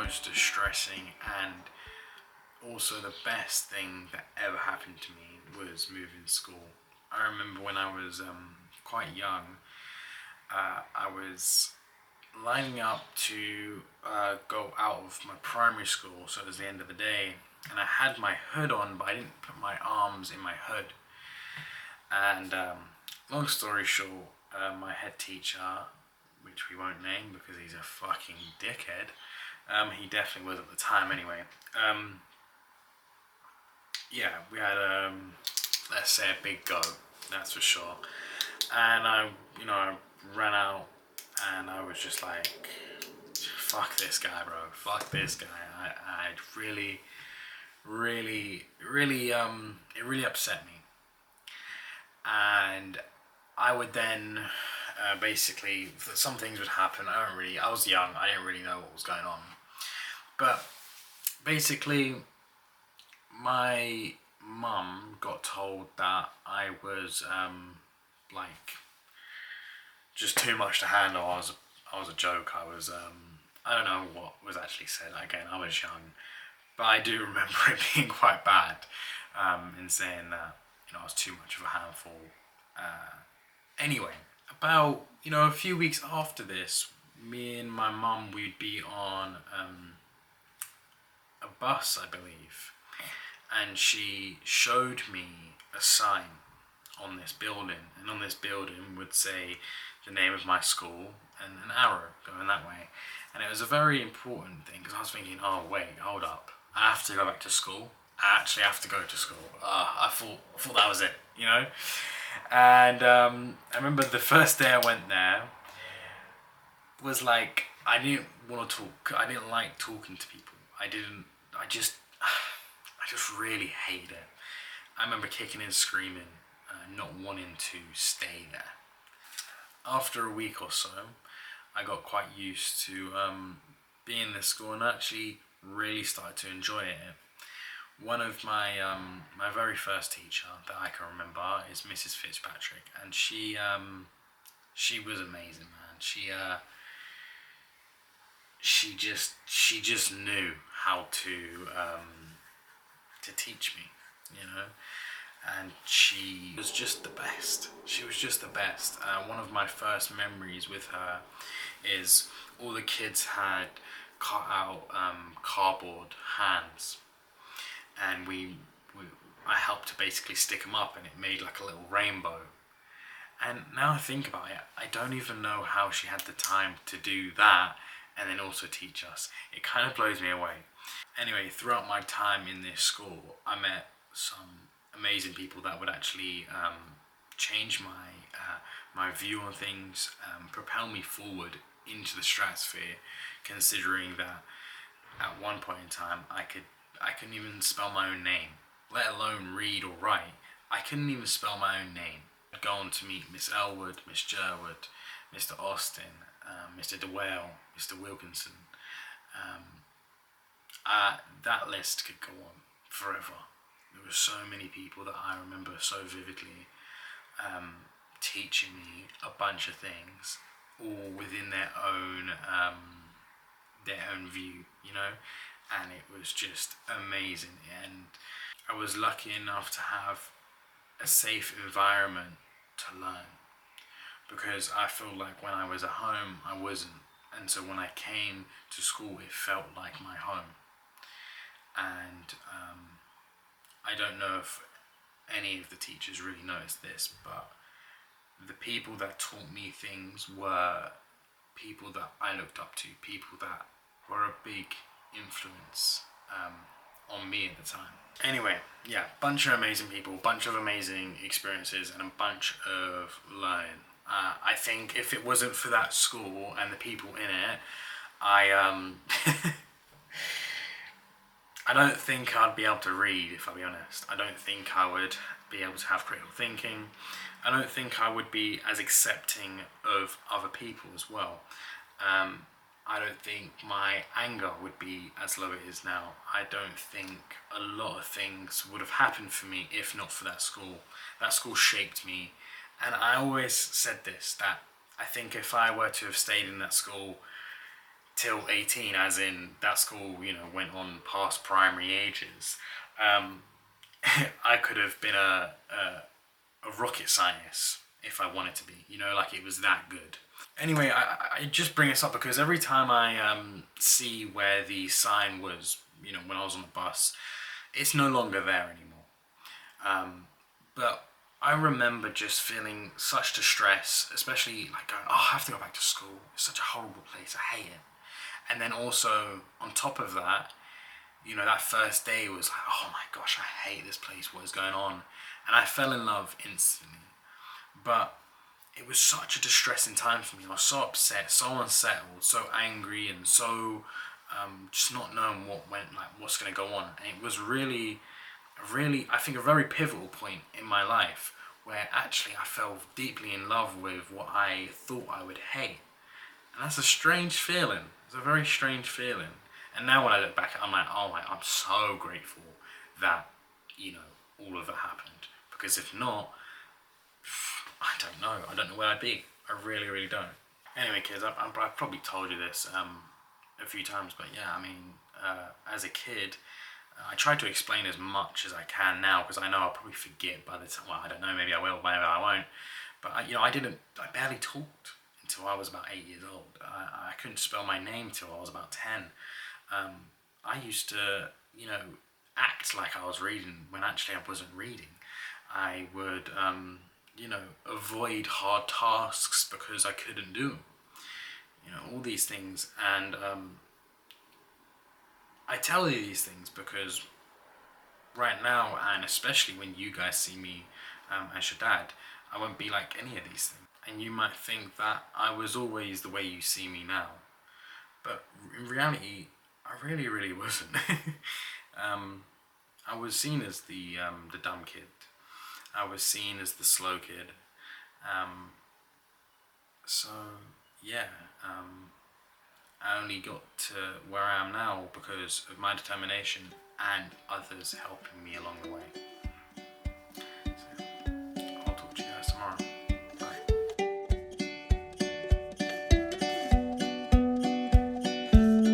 most distressing and also the best thing that ever happened to me was moving school. I remember when I was quite young, I was lining up to go out of my primary school, so it was the end of the day, and I had my hood on, but I didn't put my arms in my hood. And long story short, my head teacher, which we won't name because he's a fucking dickhead, he definitely was at the time anyway. Yeah, we had let's say a big go, that's for sure. And I ran out, and I was just like, fuck this guy, bro. Fuck this guy. I really, it really upset me. And I would then basically, some things would happen. I was young. I didn't really know what was going on. But basically, my mum got told that I was like just too much to handle. I was a joke. I don't know what was actually said. Again, I was young, but I do remember it being quite bad in saying that I was too much of a handful. Anyway, about a few weeks after this, me and my mum we'd be on a bus, I believe, and she showed me a sign on this building, and on this building would say the name of my school and an arrow going that way. And it was a very important thing because I was thinking, oh wait, hold up, I have to go back to school. I actually have to go to school. I thought that was it, And I remember the first day I went there was like, I didn't want to talk. I didn't like talking to people. I just really hated it. I remember kicking and screaming, not wanting to stay there. After a week or so, I got quite used to being in this school and actually really started to enjoy it. One of my my very first teacher that I can remember is Mrs. Fitzpatrick, and she was amazing, man. She just knew how to teach me, and she was just the best. She was just the best. One of my first memories with her is all the kids had cut out cardboard hands, and I helped to basically stick them up, and it made like a little rainbow. And now I think about it, I don't even know how she had the time to do that and then also teach us. It kind of blows me away. Anyway, throughout my time in this school, I met some amazing people that would actually change my view on things, propel me forward into the stratosphere, considering that at one point in time I couldn't even spell my own name, let alone read or write. I couldn't even spell my own name. I'd go on to meet Miss Elwood, Miss Jerwood, Mr. Austin, Mr. DeWale, Mr. Wilkinson. That list could go on forever. There were so many people that I remember so vividly teaching me a bunch of things, all within their own view, and it was just amazing. And I was lucky enough to have a safe environment to learn, because I feel like when I was at home I wasn't, and so when I came to school it felt like my home. And I don't know if any of the teachers really noticed this, but the people that taught me things were people that I looked up to, people that were a big influence on me at the time. Anyway, yeah, bunch of amazing people, bunch of amazing experiences, and a bunch of learning. I think if it wasn't for that school and the people in it, I don't think I'd be able to read, if I'll be honest. I don't think I would be able to have critical thinking. I don't think I would be as accepting of other people as well. I don't think my anger would be as low as it is now. I don't think a lot of things would have happened for me if not for that school. That school shaped me. And I always said this, that I think if I were to have stayed in that school till 18, as in that school, you know, went on past primary ages. Um, I could have been a rocket scientist if I wanted to be, you know, like it was that good. Anyway, I just bring this up because every time I see where the sign was, you know, when I was on the bus, it's no longer there anymore. But I remember just feeling such distress, especially like going, oh, I have to go back to school. It's such a horrible place. I hate it. And then also on top of that, you know, that first day was like, oh my gosh, I hate this place. What is going on? And I fell in love instantly. But it was such a distressing time for me. I was so upset, so unsettled, so angry, and so just not knowing what's going to go on. And it was really, I think, a very pivotal point in my life where actually I fell deeply in love with what I thought I would hate. And that's a strange feeling. It's a very strange feeling. And now when I look back, I'm like, oh my, I'm so grateful that, you know, all of it happened. Because if not, I don't know. I don't know where I'd be. I really, really don't. Anyway, kids, I've probably told you this a few times, but yeah, I mean, as a kid, I try to explain as much as I can now because I know I'll probably forget by the time. Well, I don't know. Maybe I will. Maybe I won't. But you know, I barely talked until I was about 8 years old. I couldn't spell my name till I was about 10. I used to, you know, act like I was reading when actually I wasn't reading. I would, you know, avoid hard tasks because I couldn't do them. You know, all these things. And I tell you these things because right now, and especially when you guys see me as your dad, I won't be like any of these things. And you might think that I was always the way you see me now. But in reality, I really, really wasn't. I was seen as the dumb kid. I was seen as the slow kid. So yeah, I only got to where I am now because of my determination and others helping me along the way.